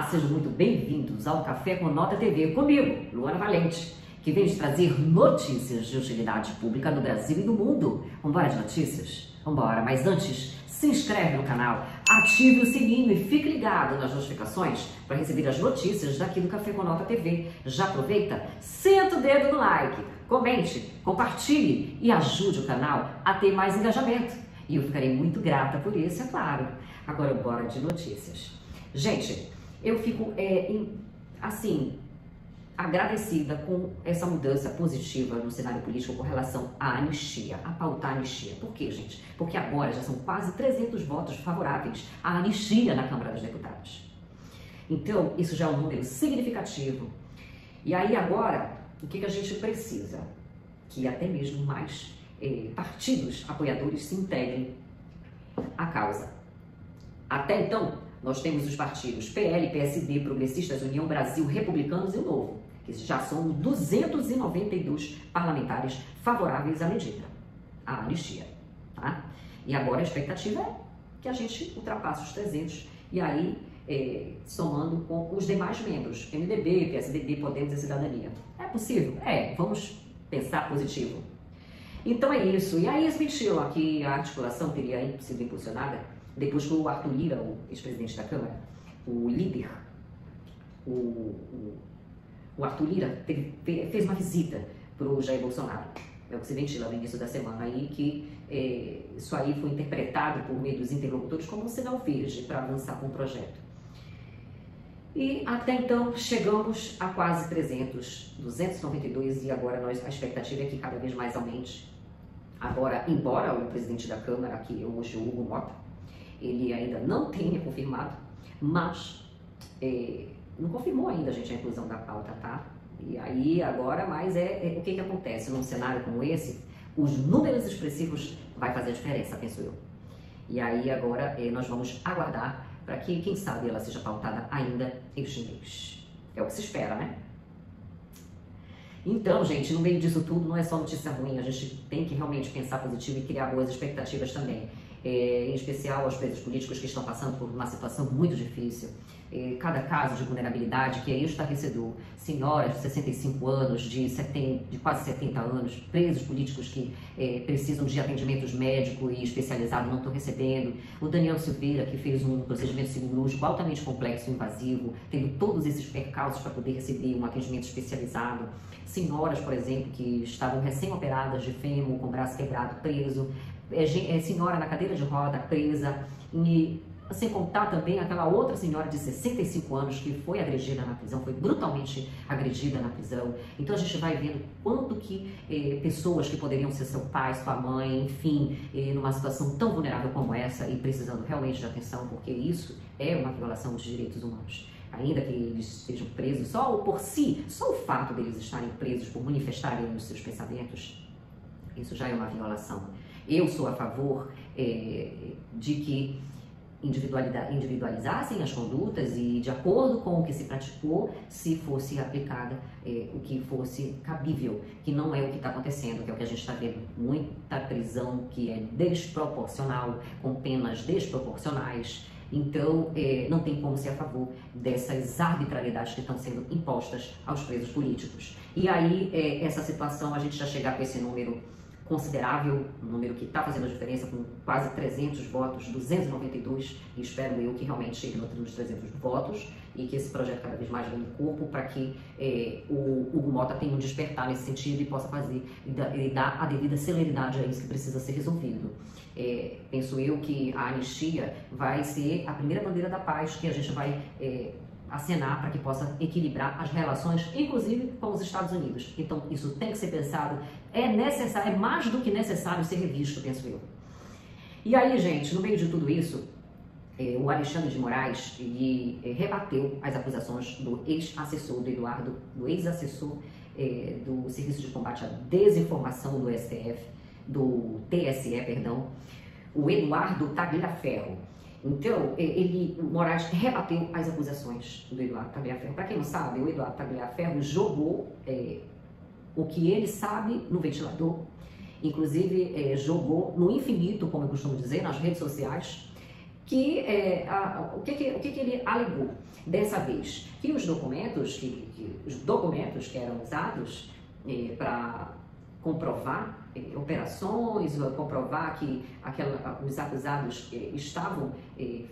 sejam muito bem-vindos ao Café com Nota TV comigo, Luana Valente, que vem te trazer notícias de utilidade pública do Brasil e do mundo. Vambora de notícias? Vambora, mas antes, se inscreve no canal, ative o sininho e fique ligado nas notificações para receber as notícias daqui do Café com Nota TV. Já aproveita, senta o dedo no like, comente, compartilhe e ajude o canal a ter mais engajamento. E eu ficarei muito grata por isso, é claro. Agora bora de notícias. Gente, eu fico, agradecida com essa mudança positiva no cenário político com relação à anistia, a pautar a anistia. Por quê, gente? Porque agora já são quase 300 votos favoráveis à anistia na Câmara dos Deputados. Então, isso já é um número significativo. E aí agora, o que a gente precisa? Que até mesmo mais partidos apoiadores se integrem à causa. Até então, nós temos os partidos PL, PSD, Progressistas, União Brasil, Republicanos e o Novo, que já são 292 parlamentares favoráveis à medida, à anistia, tá? E agora a expectativa é que a gente ultrapasse os 300 e aí somando com os demais membros, MDB, PSDB, Podemos e Cidadania. É possível? Vamos pensar positivo. Então é isso. E aí eles mentiram que a articulação teria sido impulsionada depois que o Arthur Lira, o ex-presidente da Câmara, o líder, o Arthur Lira fez uma visita para o Jair Bolsonaro. É o que se ventila no início da semana aí, que isso aí foi interpretado por meio dos interlocutores como um sinal verde para avançar com o projeto. E até então chegamos a quase 300, 292 e agora a expectativa é que cada vez mais aumente. Agora, embora o presidente da Câmara, que hoje o Hugo Mota, ele ainda não tenha confirmado, mas não confirmou ainda, gente, a inclusão da pauta, tá? E aí agora, mas o que acontece num cenário como esse? Os números expressivos vai fazer a diferença, penso eu. E aí agora nós vamos aguardar para que, quem sabe, ela seja pautada ainda este mês. É o que se espera, né? Então, gente, no meio disso tudo, não é só notícia ruim, a gente tem que realmente pensar positivo e criar boas expectativas também. Em especial aos presos políticos que estão passando por uma situação muito difícil. Cada caso de vulnerabilidade que é estarrecedor. Senhoras de 65 anos, de quase 70 anos, presos políticos que precisam de atendimentos médico e especializado, não estão recebendo. O Daniel Silveira, que fez um procedimento cirúrgico altamente complexo e invasivo, tendo todos esses percalços para poder receber um atendimento especializado. Senhoras, por exemplo, que estavam recém-operadas de fêmur, com o braço quebrado, preso. Senhora na cadeira de roda, presa, e sem contar também aquela outra senhora de 65 anos que foi agredida na prisão, foi brutalmente agredida na prisão. Então a gente vai vendo quanto que pessoas que poderiam ser seu pai, sua mãe, enfim, numa situação tão vulnerável como essa e precisando realmente de atenção, porque isso é uma violação dos direitos humanos. Ainda que eles sejam presos, só o fato deles estarem presos por manifestarem os seus pensamentos, isso já é uma violação. Eu sou a favor de que individualizassem as condutas e, de acordo com o que se praticou, se fosse aplicada o que fosse cabível, que não é o que está acontecendo, que é o que a gente está vendo. Muita prisão que é desproporcional, com penas desproporcionais. Então, não tem como ser a favor dessas arbitrariedades que estão sendo impostas aos presos políticos. E aí, essa situação, a gente já chegar com esse número considerável, um número que está fazendo a diferença com quase 300 votos, 292, e espero eu que realmente chegue nos 300 votos e que esse projeto cada vez mais ganhe corpo para que o Hugo Mota tenha um despertar nesse sentido e possa fazer e dar a devida celeridade a isso que precisa ser resolvido. Penso eu que a anistia vai ser a primeira bandeira da paz que a gente vai acenar para que possa equilibrar as relações, inclusive com os Estados Unidos. Então, isso tem que ser pensado, é necessário, é mais do que necessário ser revisto, penso eu. E aí, gente, no meio de tudo isso, o Alexandre de Moraes rebateu as acusações do ex-assessor do Eduardo, do ex-assessor do Serviço de Combate à Desinformação do STF, do TSE, perdão, o Eduardo Tagliaferro. Então, o Moraes rebateu as acusações do Eduardo Tagliaferro. Para quem não sabe, o Eduardo Tagliaferro jogou o que ele sabe no ventilador, inclusive jogou no infinito, como eu costumo dizer, nas redes sociais, o que ele alegou dessa vez? Que os documentos que eram usados para comprovar operações, comprovar que os acusados estavam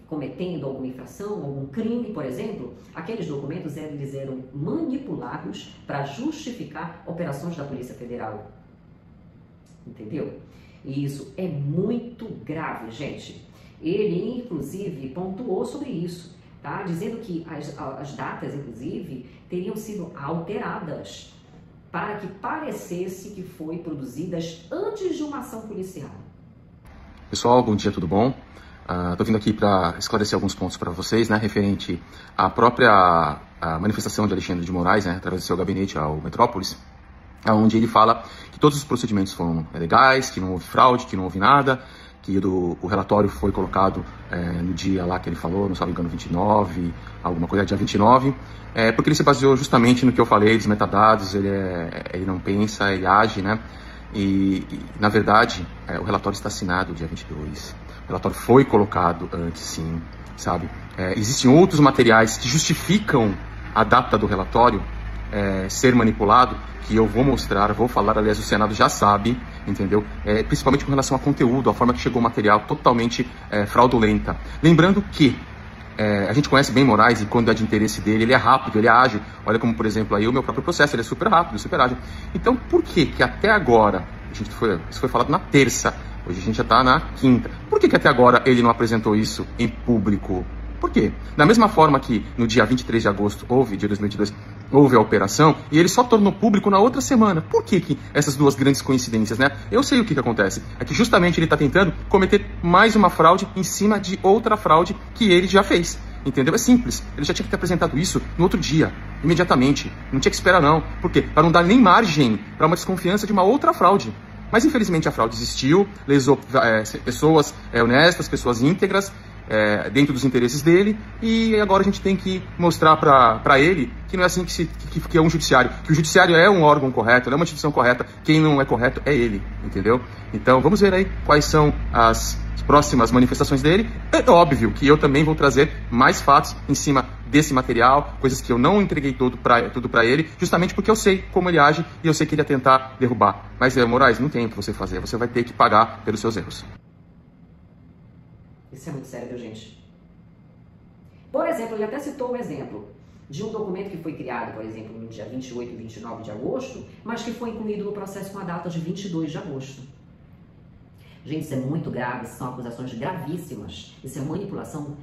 cometendo alguma infração, algum crime, por exemplo, aqueles documentos eles eram manipulados para justificar operações da Polícia Federal. Entendeu? E isso é muito grave, gente. Ele, inclusive, pontuou sobre isso, tá? Dizendo que as datas, inclusive, teriam sido alteradas para que parecesse que foi produzidas antes de uma ação policial. Pessoal, bom dia, tudo bom? Estou vindo aqui para esclarecer alguns pontos para vocês, né, referente à própria manifestação de Alexandre de Moraes, né, através do seu gabinete ao Metrópolis, onde ele fala que todos os procedimentos foram legais, que não houve fraude, que não houve nada, que o relatório foi colocado no dia lá que ele falou, não sabe engano, 29, alguma coisa, dia 29, porque ele se baseou justamente no que eu falei dos metadados, ele não pensa, ele age, né? E na verdade, o relatório está assinado dia 22, o relatório foi colocado antes, sim, sabe? Existem outros materiais que justificam a data do relatório ser manipulado, que eu vou mostrar, vou falar, aliás, o Senado já sabe, entendeu? Principalmente com relação a conteúdo, a forma que chegou o material totalmente fraudulenta. Lembrando que a gente conhece bem Moraes e quando é de interesse dele, ele é rápido, ele é ágil. Olha como, por exemplo, aí o meu próprio processo, ele é super rápido, super ágil. Então, por que até agora, isso foi falado na terça, hoje a gente já está na quinta, por que até agora ele não apresentou isso em público? Por quê? Da mesma forma que no dia 23 de agosto, dia 2022, houve a operação, e ele só tornou público na outra semana. Por que essas duas grandes coincidências, né? Eu sei o que acontece. É que justamente ele está tentando cometer mais uma fraude em cima de outra fraude que ele já fez. Entendeu? É simples. Ele já tinha que ter apresentado isso no outro dia, imediatamente. Não tinha que esperar, não. Por quê? Para não dar nem margem para uma desconfiança de uma outra fraude. Mas infelizmente a fraude existiu, lesou pessoas honestas, pessoas íntegras, dentro dos interesses dele, e agora a gente tem que mostrar para ele que não é assim que é um judiciário, que o judiciário é um órgão correto, é uma instituição correta, quem não é correto é ele, entendeu? Então vamos ver aí quais são as próximas manifestações dele. É óbvio que eu também vou trazer mais fatos em cima desse material, coisas que eu não entreguei tudo para ele, justamente porque eu sei como ele age e eu sei que ele ia tentar derrubar. Mas, Moraes, não tem o que você fazer, você vai ter que pagar pelos seus erros. Isso é muito sério, viu, gente? Por exemplo, ele até citou um exemplo de um documento que foi criado, por exemplo, no dia 28 e 29 de agosto, mas que foi incluído no processo com a data de 22 de agosto. Gente, isso é muito grave, são acusações gravíssimas. Isso é manipulação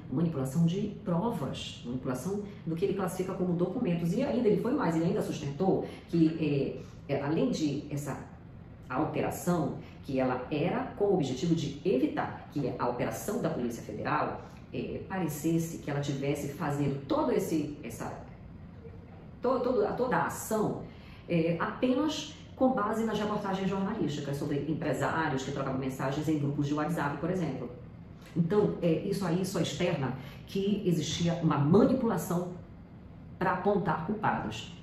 de provas, manipulação do que ele classifica como documentos. E ainda ele foi mais, ele ainda sustentou que, além de essa alteração, que ela era com o objetivo de evitar que a operação da Polícia Federal parecesse que ela tivesse fazendo toda a ação apenas com base nas reportagens jornalísticas sobre empresários que trocavam mensagens em grupos de WhatsApp, por exemplo. Então, isso aí só externa que existia uma manipulação para apontar culpados.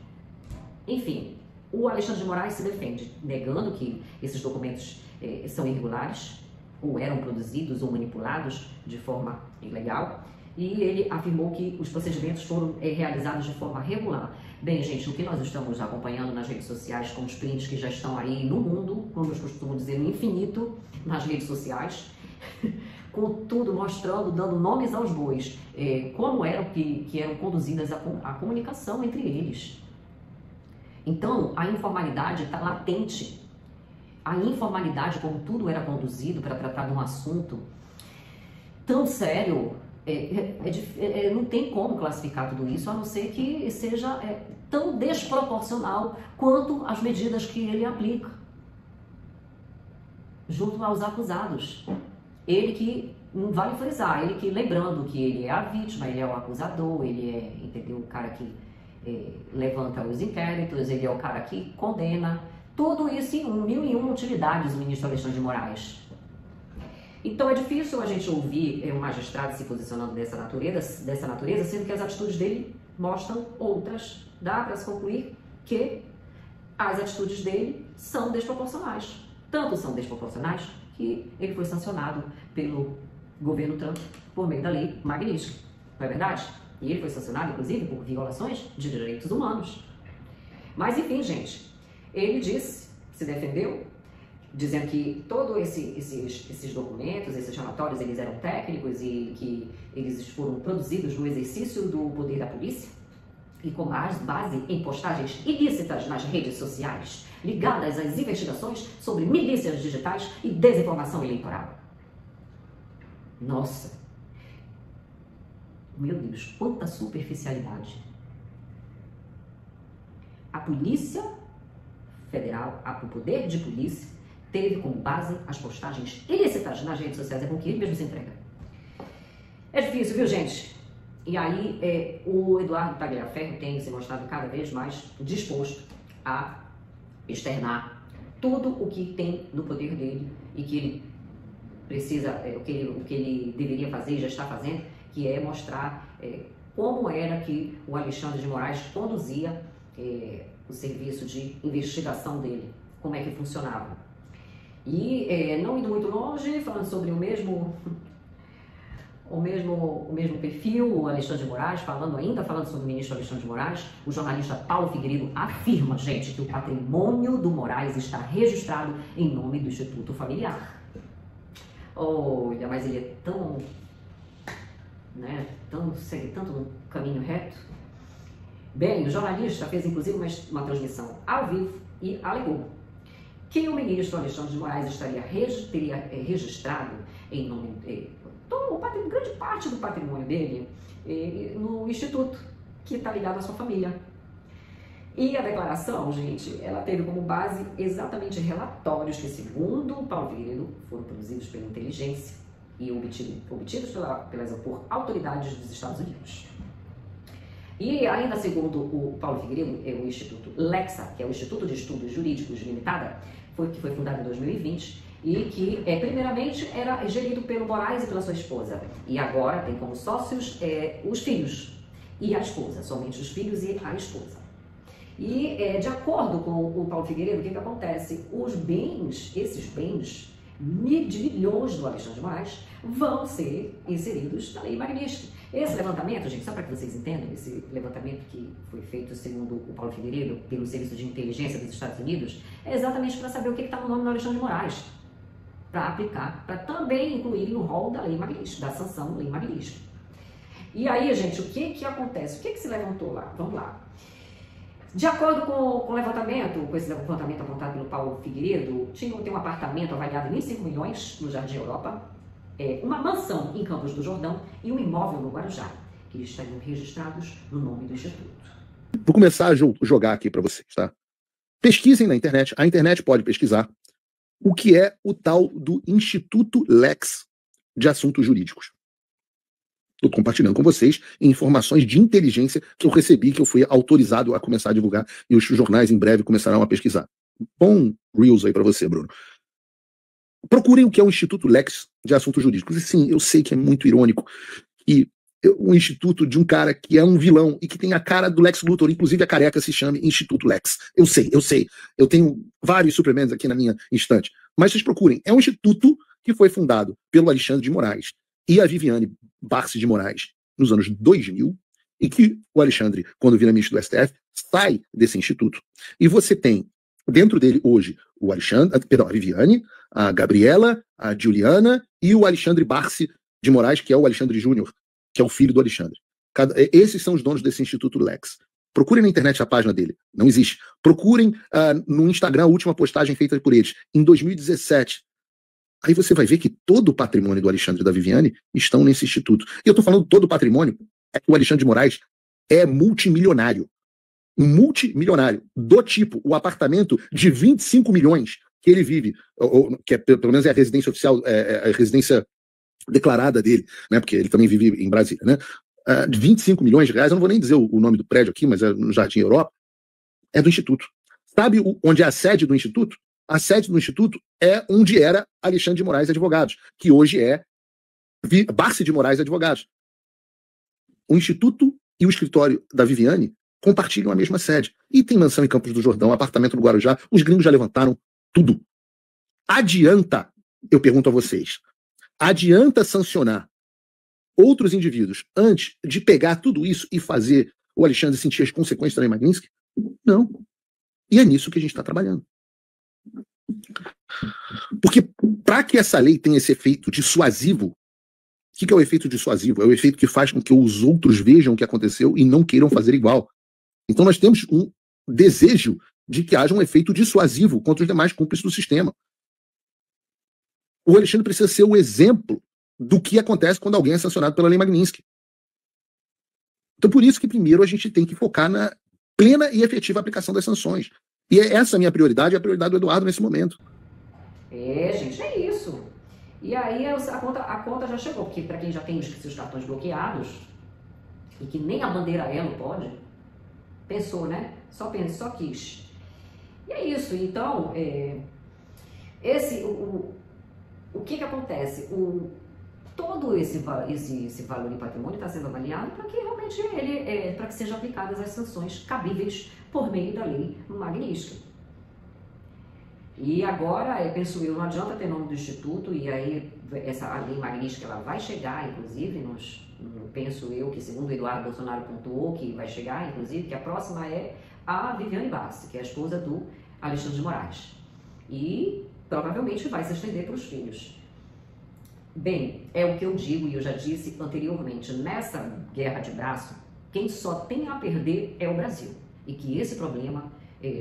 Enfim, o Alexandre de Moraes se defende, negando que esses documentos são irregulares, ou eram produzidos ou manipulados de forma ilegal, e ele afirmou que os procedimentos foram realizados de forma regular. Bem, gente, o que nós estamos acompanhando nas redes sociais com os prints que já estão aí no mundo, como eu costumo dizer, no infinito, nas redes sociais, com tudo mostrando, dando nomes aos bois, como eram que eram conduzidas a comunicação entre eles. Então, a informalidade está latente. A informalidade, como tudo era conduzido para tratar de um assunto tão sério, não tem como classificar tudo isso, a não ser que seja tão desproporcional quanto as medidas que ele aplica junto aos acusados. Ele que, não vale frisar, ele que, lembrando que ele é a vítima, ele é o acusador, ele é, entendeu, o cara que levanta os inquéritos, ele é o cara que condena. Tudo isso em 1001 utilidades, o ministro Alexandre de Moraes. Então é difícil a gente ouvir um magistrado se posicionando dessa natureza, sendo que as atitudes dele mostram outras. Dá para se concluir que as atitudes dele são desproporcionais. Tanto são desproporcionais que ele foi sancionado pelo governo Trump por meio da lei Magnitsky, não é verdade? E ele foi sancionado, inclusive, por violações de direitos humanos. Mas, enfim, gente, ele disse, se defendeu, dizendo que todos esses documentos, esses relatórios, eles eram técnicos e que eles foram produzidos no exercício do poder da polícia e com base em postagens ilícitas nas redes sociais, ligadas às investigações sobre milícias digitais e desinformação eleitoral. Nossa! Meu Deus, quanta superficialidade! A Polícia Federal, o poder de polícia, teve como base as postagens ilícitas nas redes sociais. É com que ele mesmo se entrega. É difícil, viu, gente? E aí, o Eduardo Tagliaferro tem se mostrado cada vez mais disposto a externar tudo o que tem no poder dele e que ele precisa, o que ele deveria fazer e já está fazendo, que é mostrar como era que o Alexandre de Moraes conduzia o serviço de investigação dele, como é que funcionava. E não indo muito longe, falando sobre o mesmo perfil, o Alexandre de Moraes, falando sobre o ministro Alexandre de Moraes, o jornalista Paulo Figueiredo afirma, gente, que o patrimônio do Moraes está registrado em nome do Instituto Familiar. Olha, mas ele é tão, segue tanto no caminho reto. Bem, o jornalista fez inclusive uma transmissão ao vivo e alegou que o ministro Alexandre de Moraes teria registrado em nome grande parte do patrimônio dele no Instituto, que está ligado à sua família. E a declaração, gente, ela teve como base exatamente relatórios que, segundo o Paulo Figueiredo, foram produzidos pela inteligência e obtidos por autoridades dos Estados Unidos. E ainda segundo o Paulo Figueiredo, o Instituto Lexa, que é o Instituto de Estudos Jurídicos Limitada, que foi fundado em 2020 e que, primeiramente, era gerido pelo Moraes e pela sua esposa. E agora tem como sócios os filhos e a esposa, somente os filhos e a esposa. E, de acordo com o Paulo Figueiredo, o que acontece? Esses bens de milhões do Alexandre de Moraes vão ser inseridos na Lei Magnitsky. Esse levantamento, gente, só para que vocês entendam, esse levantamento que foi feito, segundo o Paulo Figueiredo, pelo Serviço de Inteligência dos Estados Unidos, é exatamente para saber o que está no nome do Alexandre de Moraes, para aplicar, para também incluir no rol da Lei Magnitsky, da sanção Lei Magnitsky. E aí, gente, o que acontece? O que se levantou lá? Vamos lá. De acordo com esse levantamento apontado pelo Paulo Figueiredo, tem um apartamento avaliado em 25 milhões no Jardim Europa, uma mansão em Campos do Jordão e um imóvel no Guarujá, que estariam registrados no nome do Instituto. Vou começar a jogar aqui para vocês, tá? Pesquisem na internet, a internet pode pesquisar o que é o tal do Instituto Lex de Assuntos Jurídicos. Estou compartilhando com vocês informações de inteligência que eu recebi, que eu fui autorizado a começar a divulgar, e os jornais em breve começarão a pesquisar. Bom Reels aí para você, Bruno. Procurem o que é o Instituto Lex de Assuntos Jurídicos. E sim, eu sei que é muito irônico que o instituto de um cara que é um vilão e que tem a cara do Lex Luthor, inclusive a careca se chame Instituto Lex. Eu sei. Eu tenho vários suplementos aqui na minha estante. Mas vocês procurem. É um instituto que foi fundado pelo Alexandre de Moraes e a Viviane Barsi de Moraes nos anos 2000, e que o Alexandre, quando vira ministro do STF, sai desse instituto. E você tem dentro dele hoje o Alexandre, a Viviane, a Gabriela, a Juliana e o Alexandre Barsi de Moraes, que é o Alexandre Júnior, que é o filho do Alexandre. Esses são os donos desse Instituto Lex. Procurem na internet a página dele. Não existe. Procurem no Instagram a última postagem feita por eles, em 2017. Aí você vai ver que todo o patrimônio do Alexandre e da Viviane estão nesse instituto. E eu estou falando todo o patrimônio, é que o Alexandre de Moraes é multimilionário. Um multimilionário. Do tipo, o apartamento de 25 milhões que ele vive, que pelo menos é a residência oficial, a residência declarada dele, né? Porque ele também vive em Brasília, né? De 25 milhões de reais, eu não vou nem dizer o nome do prédio aqui, mas é no Jardim Europa, é do Instituto. Sabe onde é a sede do Instituto? A sede do Instituto é onde era Alexandre de Moraes Advogados, que hoje é Barsi de Moraes Advogados. O Instituto e o escritório da Viviane compartilham a mesma sede. E tem mansão em Campos do Jordão, apartamento no Guarujá, os gringos já levantaram tudo. Adianta, eu pergunto a vocês, adianta sancionar outros indivíduos antes de pegar tudo isso e fazer o Alexandre sentir as consequências da Lei Magnitsky? Não. E é nisso que a gente está trabalhando. Porque para que essa lei tenha esse efeito dissuasivo, o que é o efeito dissuasivo? É o efeito que faz com que os outros vejam o que aconteceu e não queiram fazer igual. Então nós temos um desejo de que haja um efeito dissuasivo contra os demais cúmplices do sistema. O Alexandre precisa ser o exemplo do que acontece quando alguém é sancionado pela Lei Magnitsky. Então por isso que primeiro a gente tem que focar na plena e efetiva aplicação das sanções. E essa é a minha prioridade, é a prioridade do Eduardo nesse momento. Gente, é isso. E aí a conta já chegou, porque para quem já tem os seus cartões bloqueados, e que nem a bandeira Elo pode, pensou, né? Só quis. E é isso. Então, o que acontece? Todo esse valor em patrimônio está sendo avaliado para que realmente para que sejam aplicadas as sanções cabíveis por meio da Lei Magnitsky. E agora, penso eu, não adianta ter nome do Instituto, e aí a Lei Magnitsky ela vai chegar, inclusive, penso eu que, segundo o Eduardo Bolsonaro pontuou, que vai chegar, inclusive, que a próxima é a Viviane Bassi, que é a esposa do Alexandre de Moraes. E provavelmente vai se estender para os filhos. Bem, é o que eu digo e eu já disse anteriormente, nessa guerra de braço, quem só tem a perder é o Brasil. E que esse problema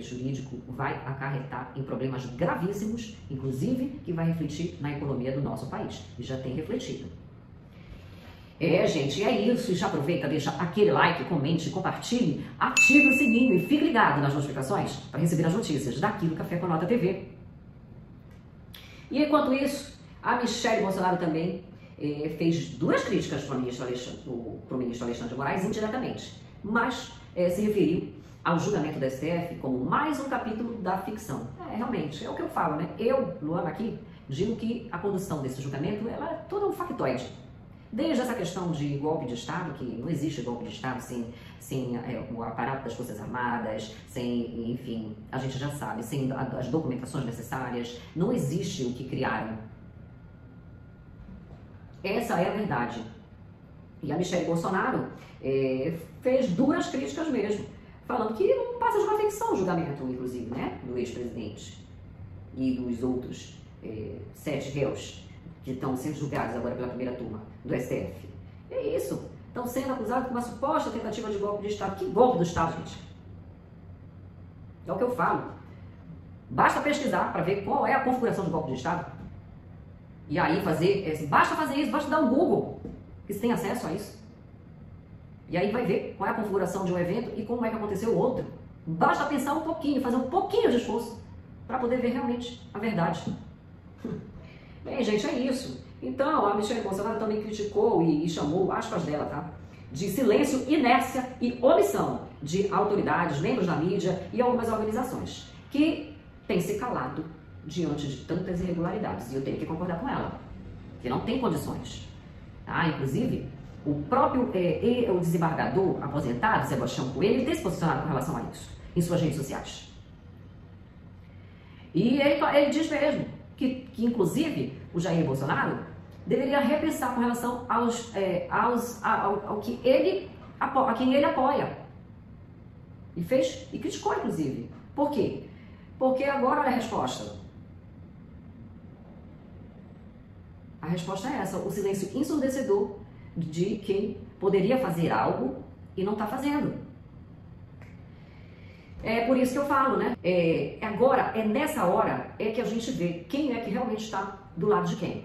jurídico vai acarretar em problemas gravíssimos, inclusive que vai refletir na economia do nosso país. E já tem refletido. Gente, é isso. E já aproveita, deixa aquele like, comente, compartilhe, ative o sininho e fique ligado nas notificações para receber as notícias daqui do Café com Nota TV. E enquanto isso, a Michelle Bolsonaro também fez duras críticas para o ministro Alexandre de Moraes indiretamente, mas se referiu ao julgamento da STF como mais um capítulo da ficção. Realmente, é o que eu falo, né? Eu, Luana, aqui, digo que a condução desse julgamento ela é toda um factoide. Desde essa questão de golpe de Estado, que não existe golpe de Estado sem o aparato das Forças Armadas, sem, enfim, a gente já sabe, sem as documentações necessárias, não existe o que criaram. Essa é a verdade. E a Michelle Bolsonaro fez duras críticas mesmo, falando que não passa de uma ficção o julgamento, inclusive, né, do ex-presidente e dos outros 7 réus que estão sendo julgados agora pela primeira turma do STF. É isso. Estão sendo acusados de uma suposta tentativa de golpe de Estado. Que golpe do Estado, gente? É o que eu falo. Basta pesquisar para ver qual é a configuração de golpe de Estado. E aí basta fazer isso, basta dar um Google, que você tem acesso a isso. E aí vai ver qual é a configuração de um evento e como é que aconteceu o outro. Basta pensar um pouquinho, fazer um pouquinho de esforço para poder ver realmente a verdade. Bem, gente, é isso. Então, a Michelle Bolsonaro também criticou e chamou, aspas dela, tá? De silêncio, inércia e omissão de autoridades, membros da mídia e algumas organizações que têm se calado diante de tantas irregularidades. E eu tenho que concordar com ela, que não tem condições. Tá? Inclusive, o próprio o desembargador aposentado, Sebastião Coelho, ele tem se posicionado com relação a isso, em suas redes sociais. E ele diz mesmo que inclusive, o Jair Bolsonaro deveria repensar com relação a quem ele apoia. E criticou, inclusive. Por quê? Porque agora, olha a resposta. A resposta é essa, o silêncio ensurdecedor de quem poderia fazer algo e não está fazendo. É por isso que eu falo, né? Agora, nessa hora, que a gente vê quem é que realmente está do lado de quem.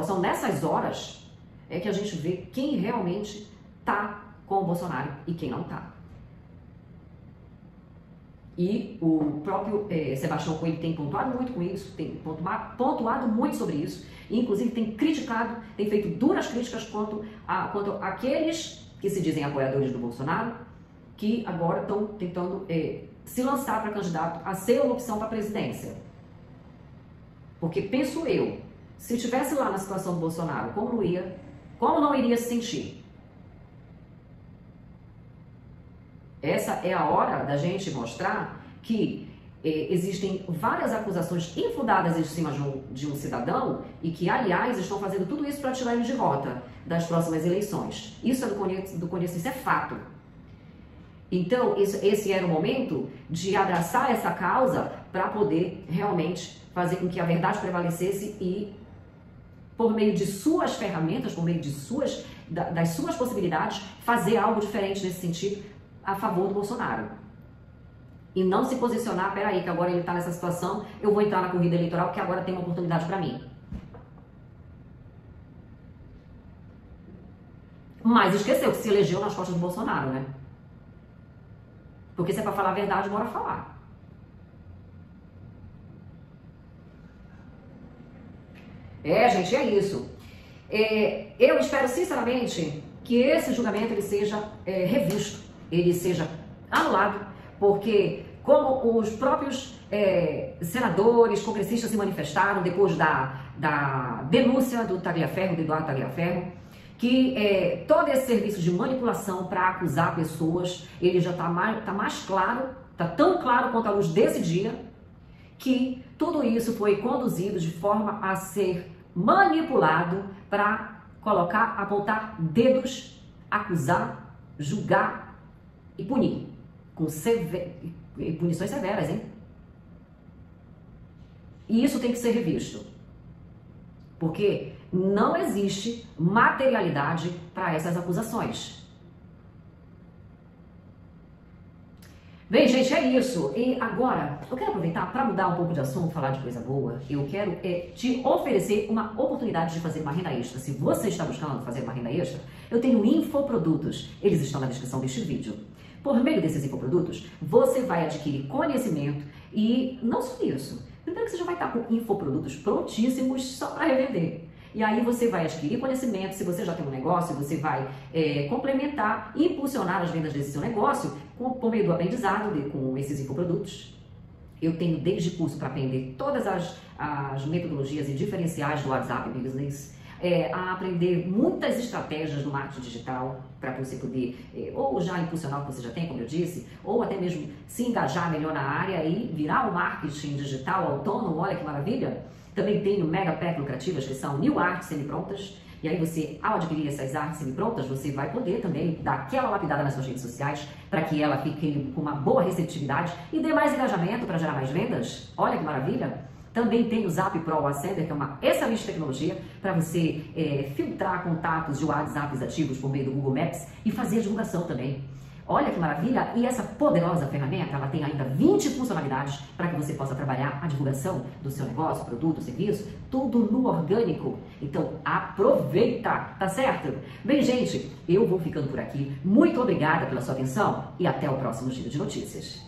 São nessas horas que a gente vê quem realmente está com o Bolsonaro e quem não está. E o próprio Sebastião Coelho tem pontuado muito com isso, tem pontuado muito sobre isso, e inclusive tem criticado, tem feito duras críticas quanto àqueles que se dizem apoiadores do Bolsonaro, que agora estão tentando se lançar para candidato a ser uma opção para a presidência. Porque penso eu, se estivesse lá na situação do Bolsonaro, como não iria se sentir? Essa é a hora da gente mostrar que existem várias acusações infundadas em cima de um cidadão e que, aliás, estão fazendo tudo isso para tirar ele de rota das próximas eleições. Isso é do conhecimento, isso é fato. Então, esse era o momento de abraçar essa causa para poder realmente fazer com que a verdade prevalecesse e, por meio de suas ferramentas, por meio de das suas possibilidades, fazer algo diferente nesse sentido a favor do Bolsonaro. E não se posicionar, peraí, que agora ele está nessa situação, eu vou entrar na corrida eleitoral porque agora tem uma oportunidade para mim. Mas esqueceu que se elegeu nas costas do Bolsonaro, né? Porque se é para falar a verdade, bora falar. Gente, é isso. Eu espero sinceramente que esse julgamento ele seja revisto, ele seja anulado, porque como os próprios senadores, congressistas se manifestaram depois da denúncia do Tagliaferro, do Eduardo Tagliaferro, que todo esse serviço de manipulação para acusar pessoas, ele já está mais claro, está tão claro quanto a luz desse dia, que tudo isso foi conduzido de forma a ser manipulado para colocar, apontar dedos, acusar, julgar e punir. Com punições severas, hein? E isso tem que ser revisto. Porque não existe materialidade para essas acusações. Bem, gente, é isso. E agora, eu quero aproveitar para mudar um pouco de assunto, falar de coisa boa. Eu quero te oferecer uma oportunidade de fazer uma renda extra. Se você está buscando fazer uma renda extra, eu tenho infoprodutos. Eles estão na descrição deste vídeo. Por meio desses infoprodutos, você vai adquirir conhecimento e não só isso. Primeiro que você já vai estar com infoprodutos prontíssimos só para revender. E aí você vai adquirir conhecimento, se você já tem um negócio, você vai complementar e impulsionar as vendas desse seu negócio por meio do aprendizado com esses infoprodutos. Eu tenho desde curso para aprender todas as metodologias e diferenciais do WhatsApp Business, a aprender muitas estratégias do marketing digital para você poder ou já impulsionar o que você já tem, como eu disse, ou até mesmo se engajar melhor na área e virar o marketing digital autônomo. Olha que maravilha! Também tenho mega pack lucrativas, que são 1000 artes semi-prontas. E aí você, ao adquirir essas artes semi-prontas, você vai poder também dar aquela lapidada nas suas redes sociais para que ela fique com uma boa receptividade e dê mais engajamento para gerar mais vendas. Olha que maravilha! Também tem o Zap Pro Ascender, que é uma excelente tecnologia para você filtrar contatos de WhatsApp ativos por meio do Google Maps e fazer a divulgação também. Olha que maravilha! E essa poderosa ferramenta, ela tem ainda 20 funcionalidades para que você possa trabalhar a divulgação do seu negócio, produto, serviço, tudo no orgânico. Então aproveita, tá certo? Bem, gente, eu vou ficando por aqui. Muito obrigada pela sua atenção e até o próximo Giro de Notícias.